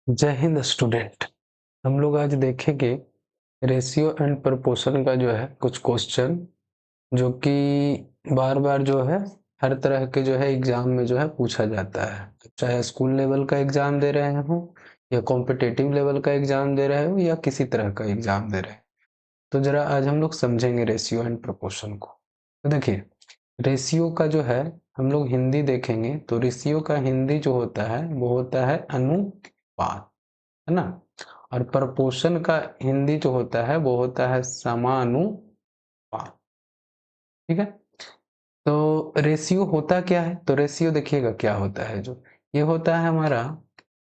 जय हिंद स्टूडेंट। हम लोग आज देखेंगे रेशियो एंड प्रोपोर्शन का जो है कुछ क्वेश्चन जो कि बार बार जो है हर तरह के जो है एग्जाम में जो है पूछा जाता है, चाहे स्कूल लेवल का एग्जाम दे रहे हो या कॉम्पिटिटिव लेवल का एग्जाम दे रहे हो या किसी तरह का एग्जाम दे रहे हो। तो जरा आज हम लोग समझेंगे रेशियो एंड प्रोपोर्शन को। तो देखिए, रेशियो का जो है हम लोग हिंदी देखेंगे तो रेशियो का हिंदी जो होता है वो होता है अनुपात, है ना। और प्रपोर्शन का हिंदी जो होता है वो होता है समानुपात। ठीक है। तो रेशियो होता क्या है, तो रेशियो देखिएगा क्या होता है, जो ये होता है हमारा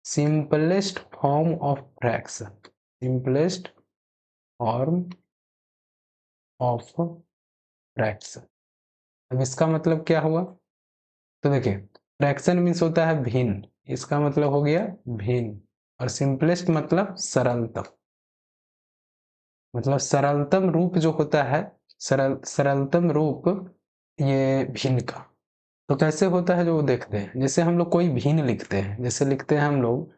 simplest form of fraction, simplest form of fraction. अब इसका मतलब क्या हुआ, तो देखिए फ्रैक्शन मीन्स होता है भिन्न, इसका मतलब हो गया भिन्न। और सिंपलेस्ट मतलब सरलतम, मतलब सरलतम रूप जो होता है, सरलतम रूप ये भिन्न का। तो कैसे होता है जो वो देखते हैं, जैसे हम लोग कोई भिन्न लिखते हैं, जैसे लिखते हैं हम लोग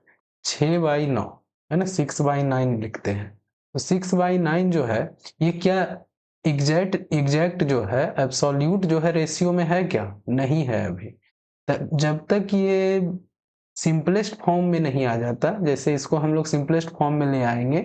6/9, है ना, 6/9 लिखते हैं। तो 6/9 जो है ये क्या एग्जैक्ट एग्जैक्ट जो है एब्सोल्यूट जो है रेशियो में है क्या, नहीं है अभी। जब तक ये सिंपलेस्ट फॉर्म में नहीं आ जाता, जैसे इसको हम लोग सिंपलेस्ट फॉर्म में ले आएंगे।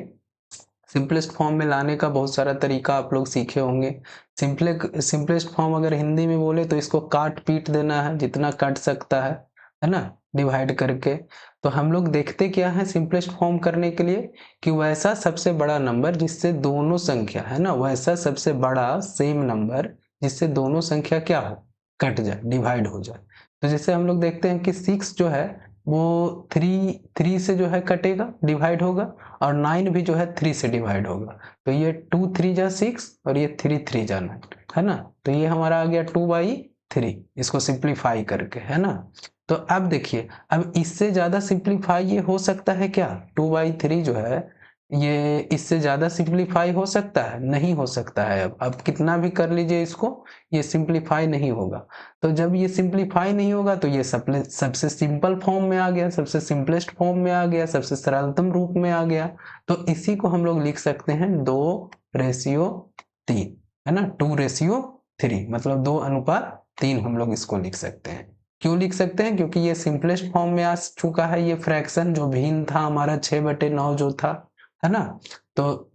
सिंपलेस्ट फॉर्म में लाने का बहुत सारा तरीका आप लोग सीखे होंगे। सिंपलेस्ट फॉर्म अगर हिंदी में बोले तो इसको काट पीट देना है, जितना कट सकता है ना, डिवाइड करके। तो हम लोग देखते क्या है सिंपलेस्ट फॉर्म करने के लिए, कि वैसा सबसे बड़ा नंबर जिससे दोनों संख्या, है ना, वैसा सबसे बड़ा सेम नंबर जिससे दोनों संख्या क्या हो, कट जाए, डिवाइड हो जाए। तो जैसे हम लोग देखते हैं कि 6 जो है वो 3 से जो है कटेगा, डिवाइड होगा। और 9 भी जो है 3 से डिवाइड होगा। तो ये 2 3 जा 6 और ये 3 3 जा 9, है ना। तो ये हमारा आ गया 2/3, इसको सिंप्लीफाई करके, है ना। तो अब देखिए, अब इससे ज्यादा सिंप्लीफाई ये हो सकता है क्या, 2/3 जो है ये इससे ज्यादा सिंप्लीफाई हो सकता है, नहीं हो सकता है। अब कितना भी कर लीजिए इसको, ये सिंप्लीफाई नहीं होगा। तो जब ये सिंप्लीफाई नहीं होगा तो ये सबसे सिंपल फॉर्म में आ गया, सबसे सिंपलेस्ट फॉर्म में आ गया, सबसे सरलतम रूप में आ गया। तो इसी को हम लोग लिख सकते हैं 2/3, है ना, 2/3, मतलब 2/3 हम लोग इसको लिख सकते हैं। क्यों लिख सकते हैं, क्योंकि ये सिंपलेस्ट फॉर्म में आ चुका है, ये फ्रैक्शन जो भिन्न था हमारा 6/9 जो था, है ना। तो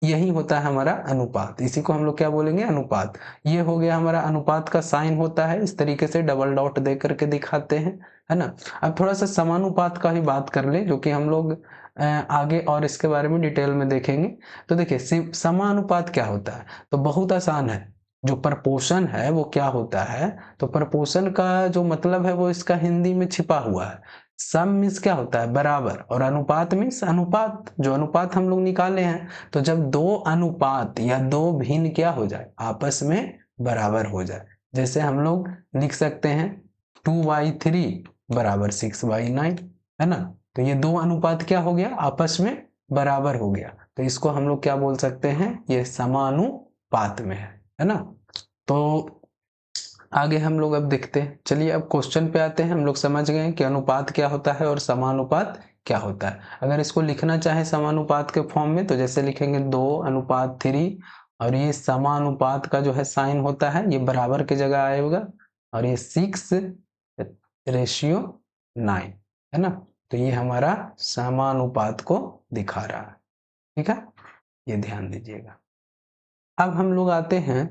यही होता है हमारा अनुपात, इसी को हम लोग क्या बोलेंगे, अनुपात। ये हो गया हमारा अनुपात का साइन होता है, इस तरीके से डबल डॉट दे करके दिखाते हैं, है ना। अब थोड़ा सा समानुपात का ही बात कर ले, जो कि हम लोग आगे और इसके बारे में डिटेल में देखेंगे। तो देखिए समानुपात क्या होता है, तो बहुत आसान है। जो प्रपोर्शन है वो क्या होता है, तो प्रपोर्शन का जो मतलब है वो इसका हिंदी में छिपा हुआ है। सम मीन्स क्या होता है, बराबर, और अनुपात मीन्स अनुपात, जो अनुपात हम लोग निकाले हैं। तो जब दो अनुपात या दो भिन्न क्या हो जाए, आपस में बराबर हो जाए, जैसे हम लोग लिख सकते हैं 2/3 बराबर 6/9, है ना। तो ये दो अनुपात क्या हो गया, आपस में बराबर हो गया। तो इसको हम लोग क्या बोल सकते हैं, ये समानुपात में है ना। तो आगे हम लोग अब देखते हैं, चलिए अब क्वेश्चन पे आते हैं। हम लोग समझ गए कि अनुपात क्या होता है और समानुपात क्या होता है। अगर इसको लिखना चाहे समानुपात के फॉर्म में तो जैसे लिखेंगे 2/3, और ये समानुपात का जो है साइन होता है ये बराबर की जगह आएगा, और ये 6/9, है ना। तो ये हमारा समानुपात को दिखा रहा है, ठीक है, ये ध्यान दीजिएगा। अब हम लोग आते हैं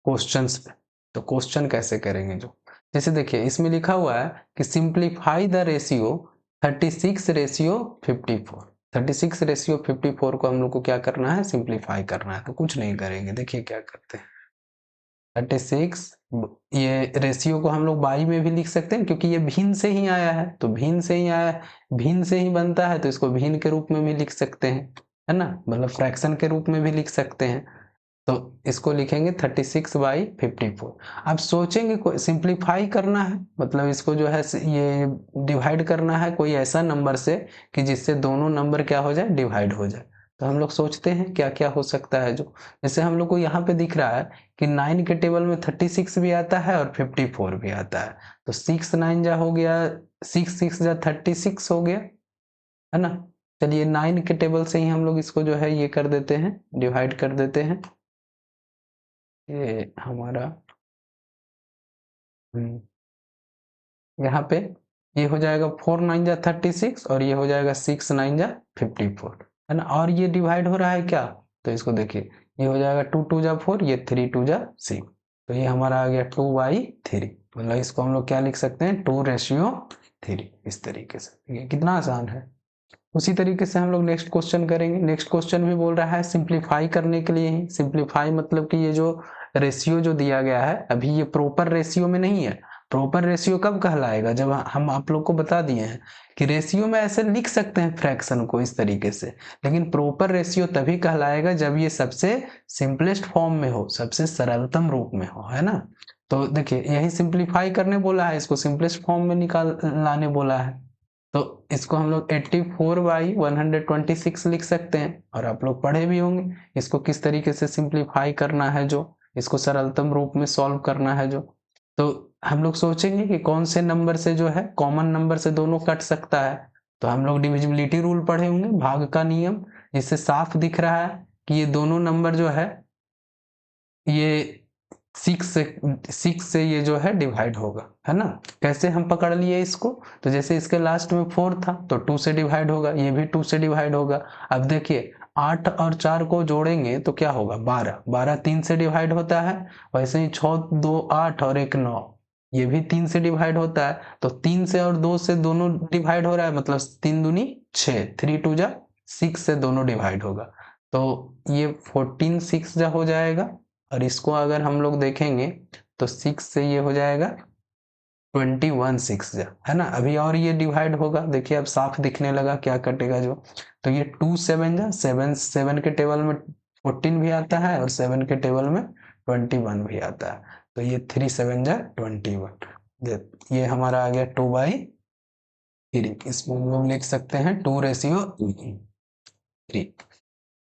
क्वेश्चंस पे। तो क्वेश्चन कैसे करेंगे, जो जैसे देखिए इसमें लिखा हुआ है कि सिंप्लीफाई द रेशियो 36/54। 36/54 को हम लोग को क्या करना है, सिंप्लीफाई करना है। तो कुछ नहीं करेंगे, देखिए क्या करते हैं। 36, ये रेशियो को हम लोग बाई में भी लिख सकते हैं क्योंकि ये भिन्न से ही आया है, तो भिन्न से ही आया है, भिन्न से ही बनता है, तो इसको भिन्न के रूप में भी लिख सकते हैं, है ना, मतलब फ्रैक्शन के रूप में भी लिख सकते हैं। तो इसको लिखेंगे 36/54। अब सोचेंगे सिंप्लीफाई करना है, मतलब इसको जो है ये डिवाइड करना है कोई ऐसा नंबर से कि जिससे दोनों नंबर क्या हो जाए, डिवाइड हो जाए। तो हम लोग सोचते हैं क्या क्या हो सकता है, जो जैसे हम लोग को यहाँ पे दिख रहा है कि 9 के टेबल में 36 भी आता है और 54 भी आता है। तो 6 9 जा हो गया, 6 6 जा 36 हो गया, है ना। चलिए 9 के टेबल से ही हम लोग इसको जो है ये कर देते हैं, डिवाइड कर देते हैं। ये हमारा यहाँ पे ये हो जाएगा 4 9 जा 36 और ये हो जाएगा 6 9 जा 54, है ना। और ये डिवाइड हो रहा है क्या, तो इसको देखिए, ये हो जाएगा 2 2 जा 4, ये 3 2 जा 6, तो ये हमारा आ गया 2/3। मतलब इसको हम लोग क्या लिख सकते हैं, 2:3, इस तरीके से। ये कितना आसान है। उसी तरीके से हम लोग नेक्स्ट क्वेश्चन करेंगे। नेक्स्ट क्वेश्चन भी बोल रहा है सिंप्लीफाई करने के लिए ही। सिंप्लीफाई मतलब कि ये जो रेशियो जो दिया गया है, अभी ये प्रॉपर रेशियो में नहीं है। प्रॉपर रेशियो कब कहलाएगा, जब हम आप लोग को बता दिए हैं कि रेशियो में ऐसे लिख सकते हैं फ्रैक्शन को इस तरीके से, लेकिन प्रॉपर रेशियो तभी कहलाएगा जब ये सबसे सिंपलेस्ट फॉर्म में हो, सबसे सरलतम रूप में हो, है ना। तो देखिए यही सिंप्लीफाई करने बोला है, इसको सिंपलेस्ट फॉर्म में निकाल लाने बोला है। तो इसको हम लोग 84/126 लिख सकते हैं, और आप लोग पढ़े भी होंगे इसको किस तरीके से सिंप्लीफाई करना है, जो इसको सरलतम रूप में सॉल्व करना है जो। तो हम लोग सोचेंगे कि कौन से नंबर से जो है कॉमन नंबर से दोनों कट सकता है। तो हम लोग डिविजिबिलिटी रूल पढ़े होंगे, भाग का नियम, जिससे साफ दिख रहा है कि ये दोनों नंबर जो है ये 6 से ये जो है डिवाइड होगा, है ना। कैसे हम पकड़ लिए इसको, तो जैसे इसके लास्ट में 4 था तो 2 से डिवाइड होगा, ये भी 2 से डिवाइड होगा। अब देखिए 8 और 4 को जोड़ेंगे तो क्या होगा, 12, 12 3 से डिवाइड होता है। वैसे ही 6 2 8 और 1 9, ये भी 3 से डिवाइड होता है। तो 3 से और 2 से दोनों डिवाइड हो रहा है, मतलब 3 दूनी 6, 3 2 जा 6 से दोनों डिवाइड होगा। तो ये 14 6 जा हो जाएगा, और इसको अगर हम लोग देखेंगे तो 6 से ये हो जाएगा 21 6 जा, है ना। अभी और ये डिवाइड होगा, देखिए अब साफ दिखने लगा क्या कटेगा जो। तो ये 2 7 जा 7, 7 के टेबल में 14 भी आता है और 7 के टेबल में 21 भी आता है। तो ये 3 7 जा 21, ये हमारा आ गया 2/3। इसमें हम लोग लिख सकते हैं 2:3,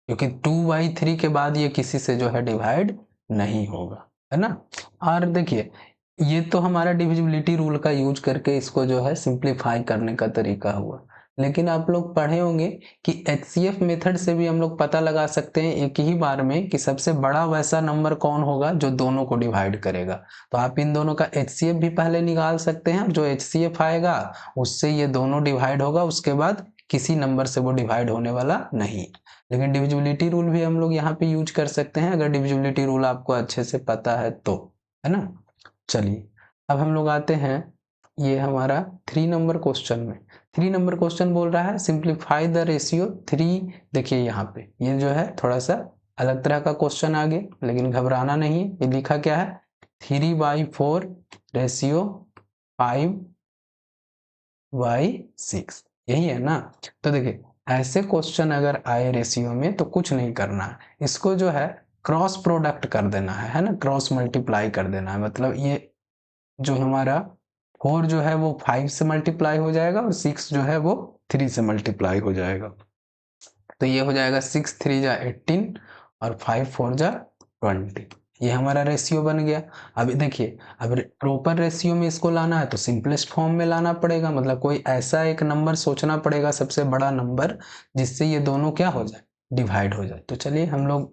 क्योंकि 2/3 के बाद ये किसी से जो है डिवाइड नहीं होगा, है ना। और देखिए ये तो हमारा डिविजिबिलिटी रूल का यूज करके इसको जो है सिंप्लीफाई करने का तरीका हुआ। लेकिन आप लोग पढ़े होंगे कि एचसीएफ मेथड से भी हम लोग पता लगा सकते हैं एक ही बार में कि सबसे बड़ा वैसा नंबर कौन होगा जो दोनों को डिवाइड करेगा। तो आप इन दोनों का एचसीएफ भी पहले निकाल सकते हैं, जो एचसीएफ आएगा उससे ये दोनों डिवाइड होगा, उसके बाद किसी नंबर से वो डिवाइड होने वाला नहीं। लेकिन डिविजिबिलिटी रूल भी हम लोग यहाँ पे यूज कर सकते हैं, अगर डिविजिबिलिटी रूल आपको अच्छे से पता है तो, है ना। चलिए अब हम लोग आते हैं ये हमारा 3 नंबर क्वेश्चन में। 3 नंबर क्वेश्चन बोल रहा है सिंप्लीफाई द रेशियो 3। देखिए यहाँ पे ये जो है थोड़ा सा अलग तरह का क्वेश्चन आ गया, लेकिन घबराना नहीं है। ये लिखा क्या है, 3/4 रेशियो 5/6, यही है ना। तो देखिए ऐसे क्वेश्चन अगर आए रेशियो में तो कुछ नहीं करना है, इसको जो है क्रॉस प्रोडक्ट कर देना है ना, क्रॉस मल्टीप्लाई कर देना है। मतलब ये जो हमारा 4 जो है वो 5 से मल्टीप्लाई हो जाएगा और 6 जो है वो 3 से मल्टीप्लाई हो जाएगा। तो ये हो जाएगा 6 3 जा 18 और 5 4 जा 20, ये हमारा रेशियो बन गया। अब देखिए अब प्रॉपर रेशियो में इसको लाना है तो सिंपलेस्ट फॉर्म में लाना पड़ेगा, मतलब कोई ऐसा एक नंबर सोचना पड़ेगा सबसे बड़ा नंबर जिससे ये दोनों क्या हो जाए, डिवाइड हो जाए। तो चलिए हम लोग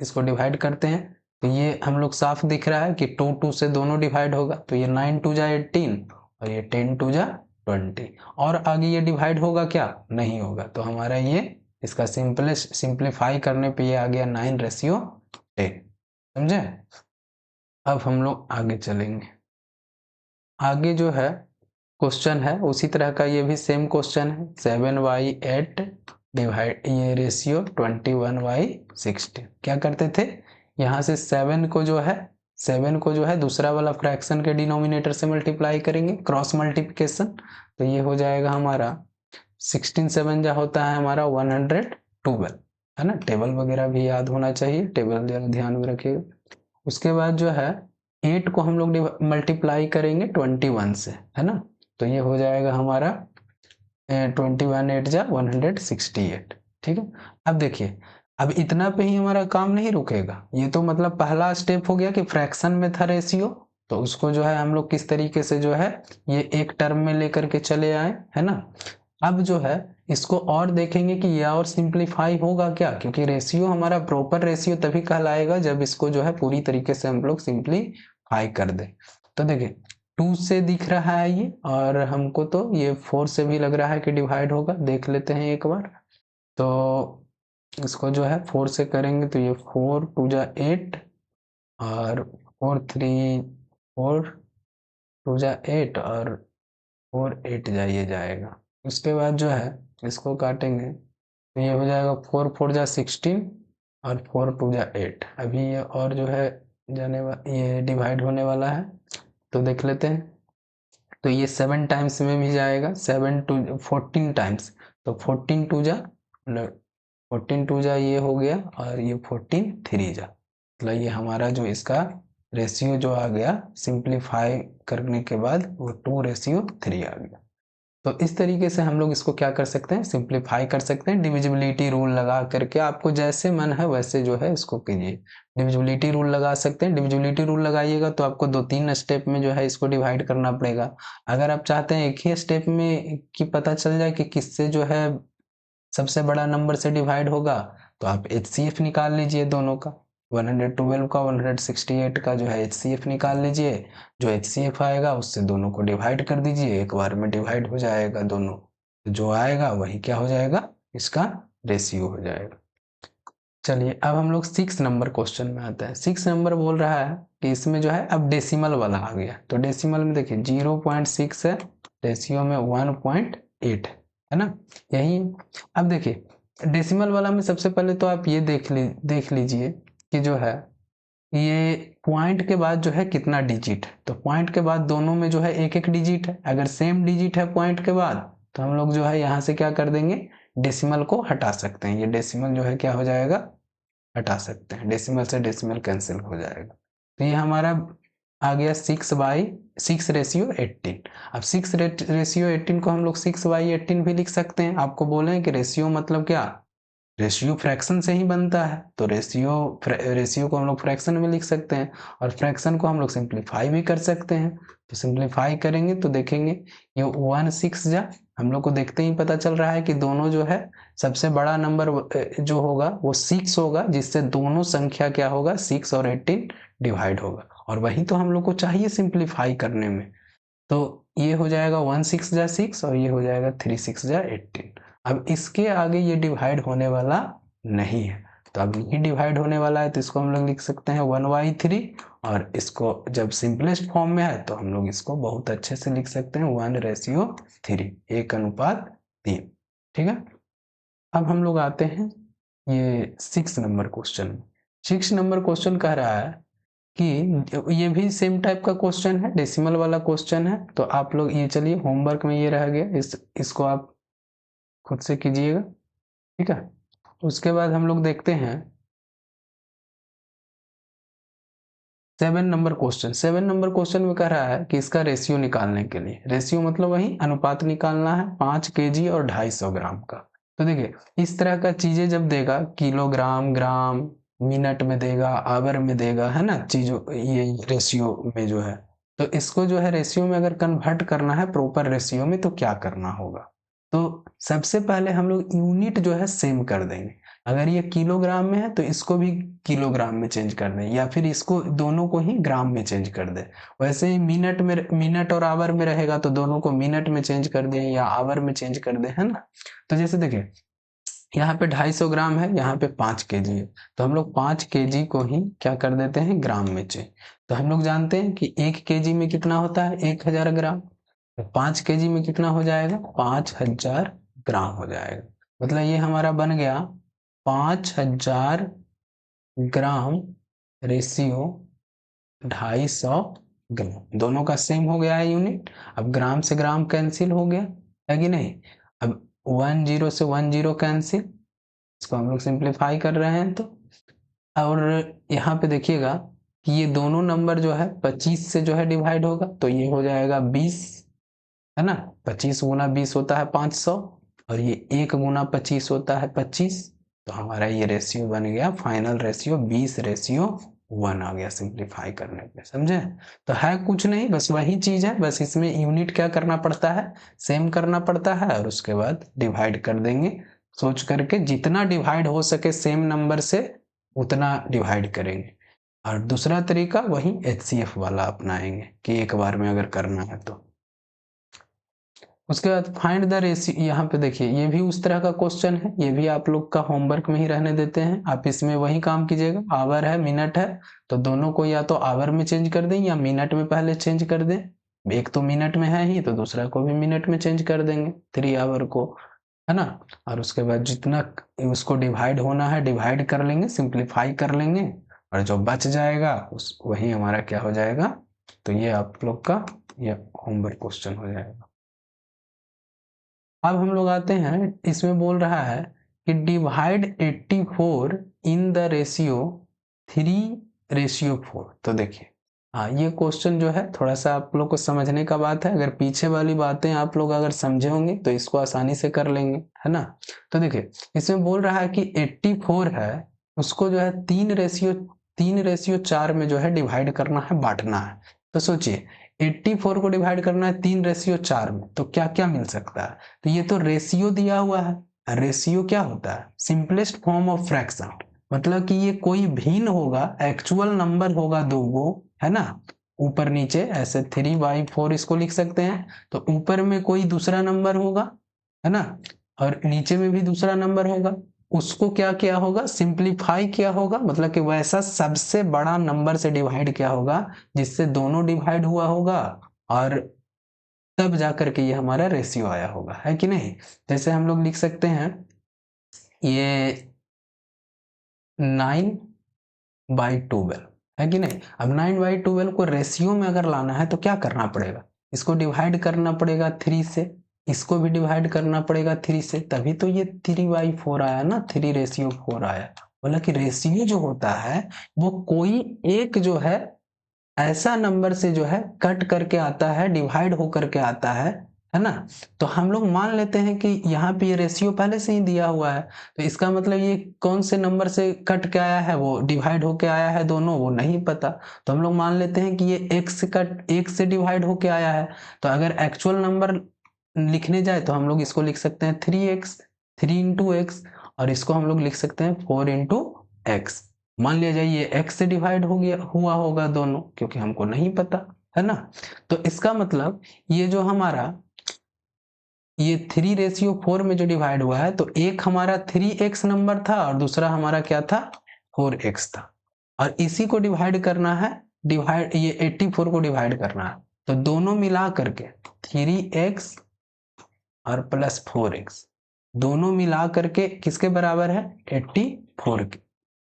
इसको डिवाइड करते हैं। तो ये हम लोग साफ दिख रहा है कि 2 2 से दोनों डिवाइड होगा, तो ये 9 2 जा 18 और ये 10 2 जा 20, और आगे ये डिवाइड होगा क्या, नहीं होगा। तो हमारा ये इसका सिंप्लीफाई करने पे ये आ गया 9:10, समझे। अब हम लोग आगे चलेंगे। आगे जो है क्वेश्चन है उसी तरह का, ये भी सेम क्वेश्चन है, 7/8 डिवाइड ये रेशियो 21/16। क्या करते थे, यहाँ से 7 को जो है दूसरा वाला फ्रैक्शन के डिनोमिनेटर से मल्टीप्लाई करेंगे, क्रॉस मल्टीप्लिकेशन। तो ये हो जाएगा हमारा 16 7 जा होता है हमारा 112, है ना। टेबल वगैरह भी याद होना चाहिए, टेबल जरा ध्यान में रखिएगा। उसके बाद जो है 8 को हम लोग मल्टीप्लाई करेंगे 21 से, है ना। तो ये हो जाएगा हमारा 21 8 जा 168, ठीक है। अब देखिए अब इतना पे ही हमारा काम नहीं रुकेगा, ये तो मतलब पहला स्टेप हो गया कि फ्रैक्शन में था रेशियो, तो उसको जो है हम लोग किस तरीके से जो है ये एक टर्म में लेकर के चले आए, है ना। अब जो है इसको और देखेंगे कि यह और सिंप्लीफाई होगा क्या, क्योंकि रेशियो हमारा प्रॉपर रेशियो तभी कहलाएगा जब इसको जो है पूरी तरीके से हम लोग सिंप्लीफाई कर दें। तो देखिए 2 से दिख रहा है ये, और हमको तो ये 4 से भी लग रहा है कि डिवाइड होगा, देख लेते हैं एक बार। तो इसको जो है 4 से करेंगे तो ये 4 2 जा 8 और 4 3 4 2 जा 8 और 4 8 जा ये जाएगा। उसके बाद जो है इसको काटेंगे तो ये हो जाएगा 4 4 जा 16 और 4 2 जा 8। अभी ये और जो है ये डिवाइड होने वाला है, तो देख लेते हैं। तो ये 7 टाइम्स में भी जाएगा, 7 टू 14 टाइम्स, तो 14 टू जा 14 टू जा ये हो गया और ये 14 3 जा, मतलब ये हमारा जो इसका रेशियो जो आ गया सिंप्लीफाई करने के बाद वो 2:3 आ गया। तो इस तरीके से हम लोग इसको क्या कर सकते हैं, सिंप्लीफाई कर सकते हैं। डिविजिबिलिटी रूल लगा करके आपको जैसे मन है वैसे जो है इसको कीजिए। डिविजिबिलिटी रूल लगा सकते हैं, डिविजिबिलिटी रूल लगाइएगा तो आपको 2-3 स्टेप में जो है इसको डिवाइड करना पड़ेगा। अगर आप चाहते हैं एक ही स्टेप में कि पता चल जाए कि किससे जो है सबसे बड़ा नंबर से डिवाइड होगा, तो आप HCF निकाल लीजिए दोनों का, 112 का 168 का जो है HCF निकाल लीजिए। जो HCF आएगा उससे दोनों को डिवाइड कर दीजिए, एक बार में डिवाइड हो जाएगा दोनों, तो जो आएगा वही क्या हो जाएगा, इसका रेशियो हो जाएगा। चलिए अब हम लोग 6 नंबर क्वेश्चन में आते हैं। 6 नंबर बोल रहा है कि इसमें जो है अब डेसिमल वाला आ गया, तो डेसिमल में देखिए 0.6 है, रेशियो में 1.8 है ना, यही। अब देखिए डेसिमल वाला में सबसे पहले तो आप ये देख लीजिए कि जो है ये पॉइंट के बाद जो है कितना डिजिट है, तो पॉइंट के बाद दोनों में जो है एक एक डिजिट है। अगर सेम डिजिट है पॉइंट के बाद तो हम लोग जो है यहाँ से क्या कर देंगे, डेसिमल को हटा सकते हैं। ये डेसिमल जो है क्या हो जाएगा, हटा सकते हैं, डेसिमल से डेसिमल कैंसिल हो जाएगा। तो ये हमारा आ गया 6/6:18। अब 6/18 को हम लोग 6/18 भी लिख सकते हैं। आपको बोले हैं कि रेशियो मतलब क्या, रेशियो फ्रैक्शन से ही बनता है, तो रेशियो को हम लोग फ्रैक्शन में लिख सकते हैं, और फ्रैक्शन को हम लोग सिंप्लीफाई भी कर सकते हैं। तो सिंप्लीफाई करेंगे तो देखेंगे ये 1/6 जा, हम लोग को देखते ही पता चल रहा है कि दोनों जो है सबसे बड़ा नंबर जो होगा वो 6 होगा, जिससे दोनों संख्या क्या होगा, 6 और 18 डिवाइड होगा, और वही तो हम लोग को चाहिए सिंप्लीफाई करने में। तो ये हो जाएगा 1/6 जा 6 और ये हो जाएगा 3/6 जा 18। अब इसके आगे ये डिवाइड होने वाला नहीं है, तो अब नहीं डिवाइड होने वाला है तो इसको हम लोग लिख सकते हैं 1/3, और इसको जब सिंपलेस्ट फॉर्म में है तो हम लोग इसको बहुत अच्छे से लिख सकते हैं 1:3, 1:3। ठीक है। अब हम लोग आते हैं ये 6 नंबर क्वेश्चन। 6 नंबर क्वेश्चन कह रहा है कि ये भी सेम टाइप का क्वेश्चन है, डेसिमल वाला क्वेश्चन है। तो आप लोग ये चलिए होमवर्क में ये रह गया, इसको आप खुद से कीजिएगा, ठीक है। उसके बाद हम लोग देखते हैं 7 नंबर क्वेश्चन। 7 नंबर क्वेश्चन में कह रहा है कि इसका रेशियो निकालने के लिए, रेशियो मतलब वही अनुपात निकालना है 5 kg और 250 ग्राम का। तो देखिए इस तरह का चीजें जब देगा, किलोग्राम, ग्राम, मिनट में देगा, आवर में देगा, है ना, चीजों ये रेशियो में जो है, तो इसको जो है रेशियो में अगर कन्वर्ट करना है प्रॉपर रेशियो में तो क्या करना होगा। तो सबसे पहले हम लोग यूनिट जो है सेम कर देंगे। अगर ये किलोग्राम में है तो इसको भी किलोग्राम में चेंज कर दें, या फिर इसको दोनों को ही ग्राम में चेंज कर दें। वैसे ही मिनट और आवर में रहेगा तो दोनों को मिनट में चेंज कर दें या आवर में चेंज कर दें, है ना। तो जैसे देखिए यहाँ पे 250 ग्राम है, यहाँ पे 5 kg है, तो हम लोग 5 kg को ही क्या कर देते हैं, ग्राम में चेंज। तो हम लोग जानते हैं कि 1 kg में कितना होता है, 1000 ग्राम, तो 5 kg में कितना हो जाएगा, 5000 ग्राम हो जाएगा। मतलब ये हमारा बन गया 5000 ग्राम रेशियो 250 ग्राम, दोनों का सेम हो गया है यूनिट। अब ग्राम से ग्राम कैंसिल हो गया है कि नहीं। अब 10 से 10 कैंसिल, इसको हम लोग सिंप्लीफाई कर रहे हैं। तो और यहाँ पे देखिएगा कि ये दोनों नंबर जो है 25 से जो है डिवाइड होगा, तो ये हो जाएगा 20, है ना। 25 गुना 20 होता है 500, और ये 1 गुना 25 होता है 25। तो हमारा ये रेशियो बन गया, फाइनल रेशियो 20:5 1 आ गया सिंप्लीफाई करने पे, समझे। तो है कुछ नहीं, बस वही चीज है, बस इसमें यूनिट क्या करना पड़ता है, सेम करना पड़ता है, और उसके बाद डिवाइड कर देंगे सोच करके, जितना डिवाइड हो सके सेम नंबर से उतना डिवाइड करेंगे। और दूसरा तरीका वही HCF वाला अपनाएंगे कि एक बार में अगर करना है तो। उसके बाद फाइंड द रेशियो, यहाँ पे देखिए ये भी उस तरह का क्वेश्चन है, ये भी आप लोग का होमवर्क में ही रहने देते हैं, आप इसमें वही काम कीजिएगा, आवर है मिनट है तो दोनों को या तो आवर में चेंज कर दें या मिनट में पहले चेंज कर दें, एक तो मिनट में है ही तो दूसरा को भी मिनट में चेंज कर देंगे 3 आवर को, है ना। और उसके बाद जितना उसको डिवाइड होना है डिवाइड कर लेंगे, सिंप्लीफाई कर लेंगे, और जो बच जाएगा उस वही हमारा क्या हो जाएगा, तो ये आप लोग का ये होमवर्क क्वेश्चन हो जाएगा। अब हम लोग आते हैं, इसमें बोल रहा है कि डिवाइड 84 इन द रेशियो 3:4। तो देखिए हाँ, ये क्वेश्चन जो है थोड़ा सा आप लोग को समझने का बात है, अगर पीछे वाली बातें आप लोग अगर समझे होंगे तो इसको आसानी से कर लेंगे, है ना। तो देखिए इसमें बोल रहा है कि 84 है उसको जो है 3:4 में जो है डिवाइड करना है, बांटना है। तो सोचिए 84 को डिवाइड करना है 3:4 में, तो क्या क्या मिल सकता है। तो ये तो रेशियो दिया हुआ है, रेशियो क्या होता है, सिंपलेस्ट फॉर्म ऑफ फ्रैक्शन, मतलब कि ये कोई भिन्न होगा, एक्चुअल नंबर होगा दो गो, है ना। ऊपर नीचे ऐसे 3/4 इसको लिख सकते हैं, तो ऊपर में कोई दूसरा नंबर होगा, है ना, और नीचे में भी दूसरा नंबर होगा, उसको क्या किया होगा, सिंप्लीफाई किया होगा, मतलब कि वैसा सबसे बड़ा नंबर से डिवाइड किया होगा जिससे दोनों डिवाइड हुआ होगा, और तब जाकर के ये हमारा रेशियो आया होगा, है कि नहीं। जैसे हम लोग लिख सकते हैं ये 9/12, है कि नहीं। अब 9/12 को रेशियो में अगर लाना है तो क्या करना पड़ेगा, इसको डिवाइड करना पड़ेगा 3 से, इसको भी डिवाइड करना पड़ेगा 3 से, तभी तो ये 3/4 आया ना, 3:4 आया। बोला कि रेशियो जो होता है वो कोई एक जो है ऐसा नंबर से जो है कट करके आता है, डिवाइड होकर के आता है ना। तो हम लोग मान लेते हैं कि यहाँ पे ये रेशियो पहले से ही दिया हुआ है, तो इसका मतलब ये कौन से नंबर से कट के आया है, वो डिवाइड होके आया है दोनों, वो नहीं पता, तो हम लोग मान लेते हैं कि ये एक से डिवाइड होके आया है। तो अगर एक्चुअल नंबर लिखने जाए तो हम लोग इसको लिख सकते हैं 3x, 3 × x, और इसको हम लोग लिख सकते हैं 4 × x। मान लिया जाए ये x से डिवाइड हो गया हुआ होगा दोनों, क्योंकि हमको नहीं पता, है ना। तो इसका मतलब ये जो हमारा ये 3:4 में जो डिवाइड हुआ है, तो एक हमारा 3x नंबर था और दूसरा हमारा क्या था, 4x था, और इसी को डिवाइड करना है, डिवाइड ये 84 को डिवाइड करना है, तो दोनों मिला करके 3x और प्लस 4x दोनों मिला करके किसके बराबर है, 84 के,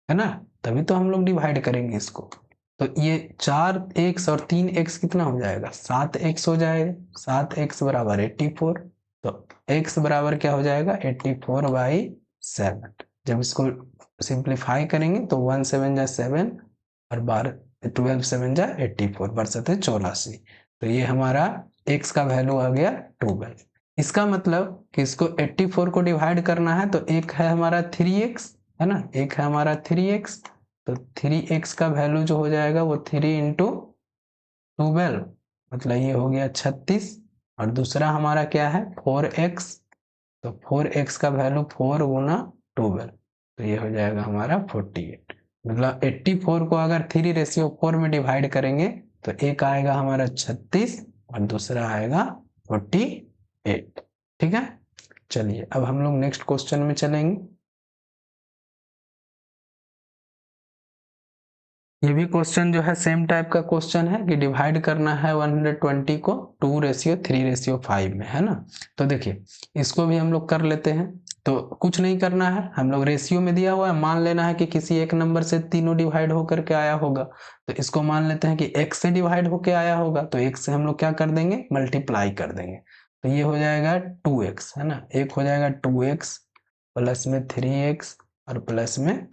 है ना। तभी तो हम लोग डिवाइड करेंगे इसको, तो ये 4x और 3x कितना हो जाएगा, 7x हो जाएगा, 7x बराबर 84, तो x बराबर क्या हो जाएगा 84/7। जब इसको सिंप्लीफाई करेंगे तो 1 7 जा 7 और 12 12 7 जा 84 बरसते 84, तो ये हमारा x का वैल्यू आ गया 12। इसका मतलब कि इसको 84 को डिवाइड करना है, तो एक है हमारा 3x, है ना, एक है हमारा 3x, तो 3x का वैल्यू जो हो जाएगा वो 3 × 12, मतलब ये हो गया 36, और दूसरा हमारा क्या है 4x, तो 4x का वैल्यू 4 × 12, तो ये हो जाएगा हमारा 48। मतलब 84 को अगर 3:4 में डिवाइड करेंगे तो एक आएगा हमारा 36 और दूसरा आएगा 48। ठीक है, चलिए अब हम लोग नेक्स्ट क्वेश्चन में चलेंगे। ये भी क्वेश्चन जो है सेम टाइप का क्वेश्चन है कि डिवाइड करना है 120 को 2:3:5 में, है ना। तो देखिए इसको भी हम लोग कर लेते हैं, तो कुछ नहीं करना है, हम लोग रेशियो में दिया हुआ है, मान लेना है कि किसी एक नंबर से तीनों डिवाइड होकर के आया होगा, तो इसको मान लेते हैं कि x से डिवाइड होकर आया होगा, तो x से हम लोग क्या कर देंगे, मल्टीप्लाई कर देंगे, तो ये हो जाएगा 2x, है ना, एक हो जाएगा 2x प्लस में 3x और प्लस में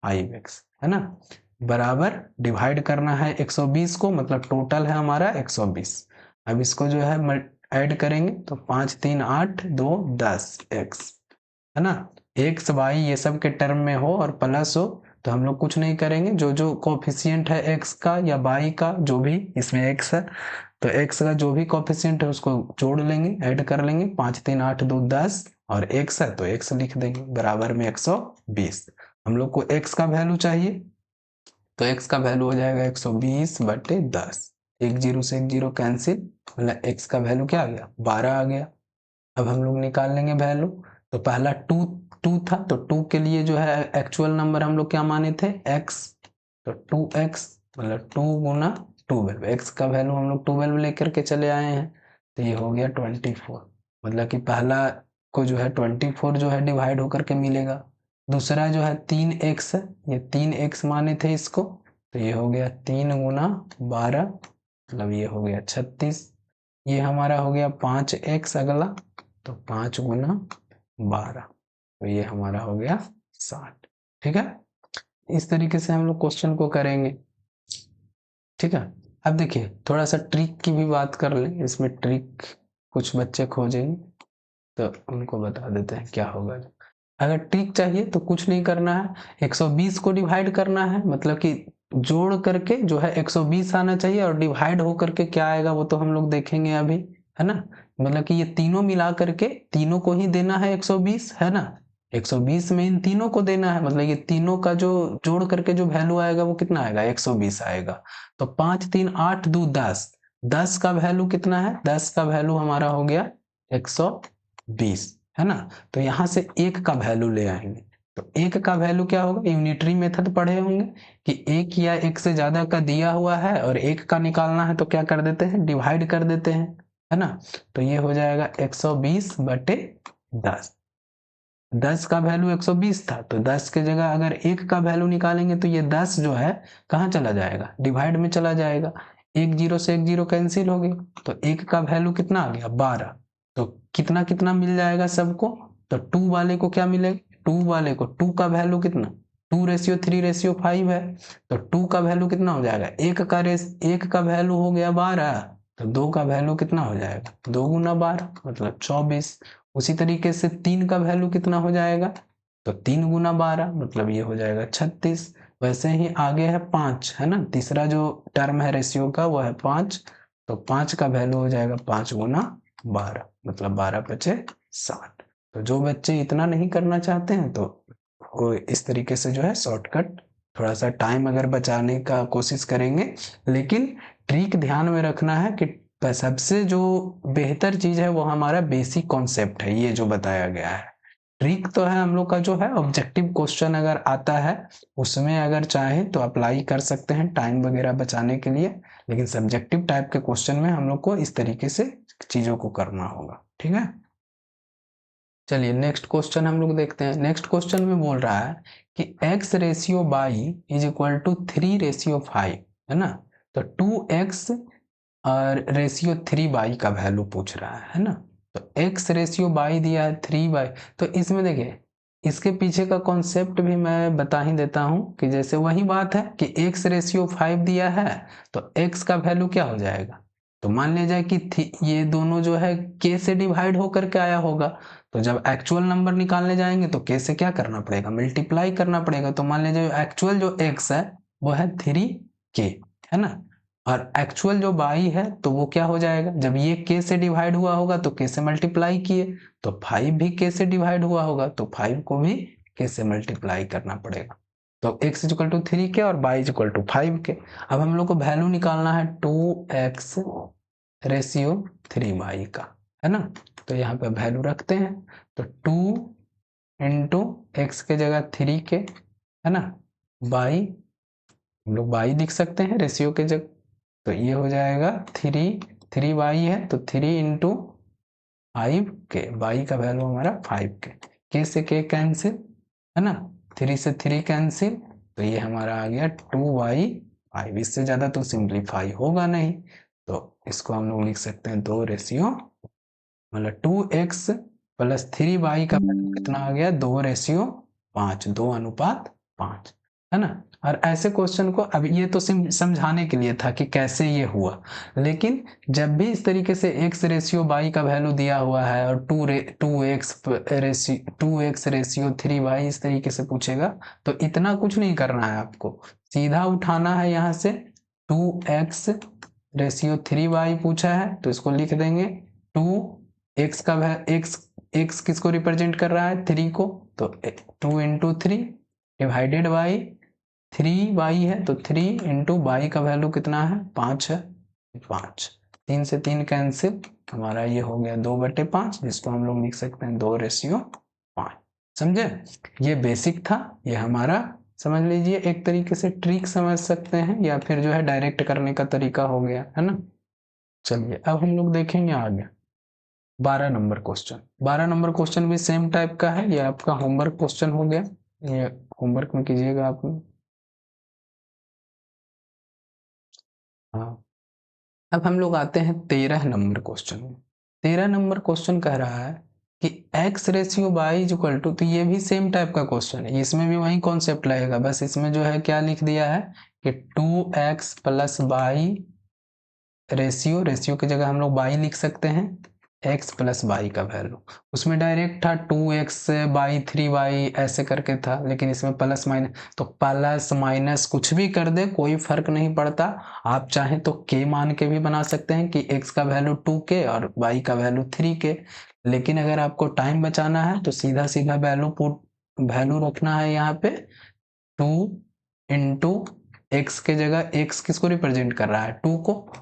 5x, है ना, बराबर डिवाइड करना है 120 को, मतलब टोटल है हमारा 120। अब इसको जो है ऐड करेंगे तो 5 3 8 2 10 x, है ना, x y ये सब के टर्म में हो और प्लस हो, तो हम लोग कुछ नहीं करेंगे, जो जो कोफिशिएंट है x का या y का, जो भी इसमें x है तो x का जो भी कोफिशिएंट है उसको जोड़ लेंगे, ऐड कर लेंगे। 5 3 8 2 10 और x है तो x लिख देंगे बराबर में 120। हम लोग को x का वैल्यू चाहिए तो x का वैल्यू हो जाएगा 120/10। 1 0 से 1 0 कैंसिल, मतलब x का वैल्यू क्या आ गया 12 आ गया। अब हम लोग निकाल लेंगे वैल्यू। तो पहला 2 था तो 2 के लिए जो है एक्चुअल नंबर हम लोग क्या माने थे x, तो 2x मतलब 2 गुना 12, x का वैल्यू हम लोग 12 लेकर के चले आए हैं तो ये हो गया 24। मतलब कि पहला को जो है 24 जो है डिवाइड होकर के मिलेगा। दूसरा जो है 3x है, ये 3x माने थे इसको तो ये हो गया 3 गुना 12 मतलब ये हो गया 36। ये हमारा हो गया 5x अगला, तो 5 गुना 12 तो ये हमारा हो गया 60। ठीक है, इस तरीके से हम लोग क्वेश्चन को करेंगे। ठीक है, अब देखिए थोड़ा सा ट्रिक की भी बात कर लें। इसमें ट्रिक कुछ बच्चे खोजेंगे तो उनको बता देते हैं क्या होगा। अगर ट्रिक चाहिए तो कुछ नहीं करना है, 120 को डिवाइड करना है, मतलब कि जोड़ करके जो है 120 आना चाहिए और डिवाइड हो करके क्या आएगा वो तो हम लोग देखेंगे अभी, है ना। मतलब कि ये तीनों मिला करके तीनों को ही देना है 120, है ना। 120 में इन तीनों को देना है, मतलब ये तीनों का जो जोड़ करके जो वैल्यू आएगा वो कितना आएगा 120 आएगा। तो 5 3 8 2 10, 10 का वैल्यू कितना है, 10 का वैल्यू हमारा हो गया 120, है ना। तो यहां से एक का वैल्यू ले आएंगे, तो एक का वैल्यू क्या होगा, यूनिटरी मेथड पढ़े होंगे कि एक या एक से ज्यादा का दिया हुआ है और एक का निकालना है तो क्या कर देते हैं डिवाइड कर देते हैं, है ना। तो ये हो जाएगा 120/10। 10 का वैल्यू 120 था तो 10 के जगह अगर एक का वैल्यू निकालेंगे तो ये 10 जो है कहाँ चला जाएगा डिवाइड में चला जाएगा। 1 0 से 1 0 कैंसिल हो गया तो एक का वैल्यू कितना आ गया 12। तो कितना कितना मिल जाएगा सबको, तो 2 वाले को क्या मिलेगा, 2 वाले को 2 का वैल्यू कितना 2:3:5 है। तो 2 का वैल्यू कितना हो जाएगा, एक का वैल्यू हो गया 12 तो 2 का वैल्यू कितना हो जाएगा 2 गुना 12 मतलब 24। उसी तरीके से 3 का वैल्यू कितना हो जाएगा, तो 3 गुना 12 मतलब ये हो जाएगा 36। वैसे ही आगे है 5, है ना, तीसरा जो टर्म है रेशियो का वो है 5, तो 5 का वैल्यू हो जाएगा 5 गुना 12 मतलब 12×5 = 60। तो जो बच्चे इतना नहीं करना चाहते हैं तो वो इस तरीके से जो है शॉर्टकट थोड़ा सा टाइम अगर बचाने का कोशिश करेंगे, लेकिन ट्रिक ध्यान में रखना है कि सबसे जो बेहतर चीज है वो हमारा बेसिक कॉन्सेप्ट है, ये जो बताया गया है। ट्रिक तो है हम लोग का जो है ऑब्जेक्टिव क्वेश्चन अगर आता है उसमें अगर चाहे तो अप्लाई कर सकते हैं टाइम वगैरह बचाने के लिए, लेकिन सब्जेक्टिव टाइप के क्वेश्चन में हम लोग को इस तरीके से चीजों को करना होगा। ठीक है, चलिए नेक्स्ट क्वेश्चन हम लोग देखते हैं। नेक्स्ट क्वेश्चन में बोल रहा है कि x/y = 3/5, है ना। तो 2x और रेशियो 3/y का वैल्यू पूछ रहा है ना। तो x/y दिया है 3/, तो इसमें देखिए इसके पीछे का कॉन्सेप्ट भी मैं बता ही देता हूं कि जैसे वही बात है कि x/5 दिया है तो x का वैल्यू क्या हो जाएगा, तो मान लिया जाए कि ये दोनों जो है k से डिवाइड होकर के आया होगा, तो जब एक्चुअल नंबर निकालने जाएंगे तो k से क्या करना पड़ेगा मल्टीप्लाई करना पड़ेगा। तो मान लीजिए एक्चुअल जो x है वो है 3k, है ना, और एक्चुअल जो y है तो वो क्या हो जाएगा, जब ये k से डिवाइड हुआ होगा तो k से मल्टीप्लाई किए, तो 5 भी k से डिवाइड हुआ होगा तो 5 को भी k से मल्टीप्लाई करना पड़ेगा। तो x = 3k और y = 5k। अब हम लोग को वैल्यू निकालना है 2x/3y का, है ना। तो यहाँ पे वैल्यू रखते हैं, तो 2 × x के जगह 3k, है ना, y हम लोग y लिख सकते हैं रेशियो के जगह, तो ये हो जाएगा 3y है तो 3 × 5k, y का वैल्यू हमारा 5k, k से k कैंसिल, है ना, 3 से 3 कैंसिल, तो ये हमारा आ गया 2y 5। इससे ज्यादा तो सिंप्लीफाई होगा नहीं, तो इसको हम लोग लिख सकते हैं 2:, मतलब 2x + 3y का वैल्यू कितना आ गया 2:5, 2:5, है ना। और ऐसे क्वेश्चन को, अब ये तो समझाने के लिए था कि कैसे ये हुआ, लेकिन जब भी इस तरीके से x रेशियो y का वैल्यू दिया हुआ है और 2x रेशियो 3y इस तरीके से पूछेगा, तो इतना कुछ नहीं करना है आपको, सीधा उठाना है यहाँ से 2x रेशियो 3y पूछा है तो इसको लिख देंगे 2x का x किसको रिप्रेजेंट कर रहा है, 3 को, तो 2 इंटू 3 डिवाइडेड बाई 3y है तो 3 इंटू y का वैल्यू कितना है, 5 है, 5, 3 से 3 कैंसिल, हमारा ये हो गया 2/5, जिसको हम लोग लिख सकते हैं 2:5। समझे, ये बेसिक था, ये हमारा समझ लीजिए एक तरीके से ट्रिक समझ सकते हैं, या फिर जो है डायरेक्ट करने का तरीका हो गया है ना। चलिए अब हम लोग देखेंगे आगे 12 नंबर क्वेश्चन। 12 नंबर क्वेश्चन भी सेम टाइप का है, ये आपका होमवर्क क्वेश्चन हो गया, ये होमवर्क में कीजिएगा आप। हाँ, अब हम लोग आते हैं 13 नंबर क्वेश्चन में। 13 नंबर क्वेश्चन कह रहा है कि x ratio by is equal to, तो ये भी सेम टाइप का क्वेश्चन है, इसमें भी वही कॉन्सेप्ट लगेगा, बस इसमें जो है क्या लिख दिया है कि 2x प्लस बाई रेशियो की जगह हम लोग बाई लिख सकते हैं, x प्लस बाई का वैल्यू, उसमें डायरेक्ट था 2x बाई 3y ऐसे करके था, लेकिन इसमें प्लस माइनस, तो प्लस माइनस कुछ भी कर दे कोई फर्क नहीं पड़ता, आप चाहें तो k मान के भी बना सकते हैं कि x का वैल्यू 2k और y का वैल्यू 3k, लेकिन अगर आपको टाइम बचाना है तो सीधा सीधा वैल्यू रखना है यहाँ पे 2 इंटू एक्स के जगह, x किसको रिप्रेजेंट कर रहा है, 2 को,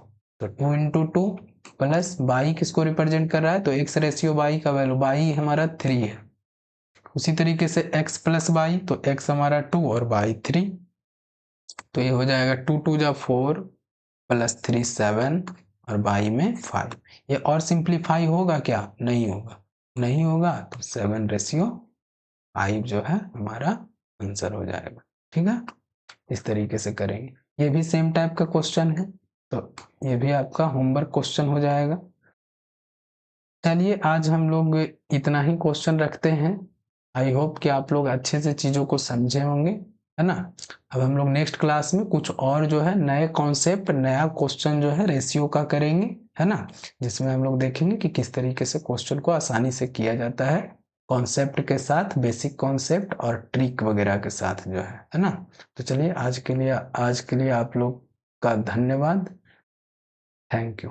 तो 2 इंटू 2 प्लस बाई किसको रिप्रेजेंट कर रहा है, तो x रेशियो बाई का वैल्यू, बाई हमारा 3 है, उसी तरीके से x प्लस बाई, तो x हमारा 2 और बाई 3, तो ये हो जाएगा 2 2 जा 4 प्लस 3 7 और बाई में 5, ये और सिंप्लीफाई होगा क्या, नहीं होगा, नहीं होगा, तो 7:5 जो है हमारा आंसर हो जाएगा। ठीक है, इस तरीके से करेंगे, ये भी सेम टाइप का क्वेश्चन है, तो ये भी आपका होमवर्क क्वेश्चन हो जाएगा। चलिए आज हम लोग इतना ही क्वेश्चन रखते हैं, आई होप कि आप लोग अच्छे से चीज़ों को समझे होंगे, है ना। अब हम लोग नेक्स्ट क्लास में कुछ और जो है नए कॉन्सेप्ट, नया क्वेश्चन जो है रेशियो का करेंगे, है ना, जिसमें हम लोग देखेंगे कि किस तरीके से क्वेश्चन को आसानी से किया जाता है, कॉन्सेप्ट के साथ, बेसिक कॉन्सेप्ट और ट्रिक वगैरह के साथ जो है ना। तो चलिए आज के लिए आप लोग का धन्यवाद, थैंक यू।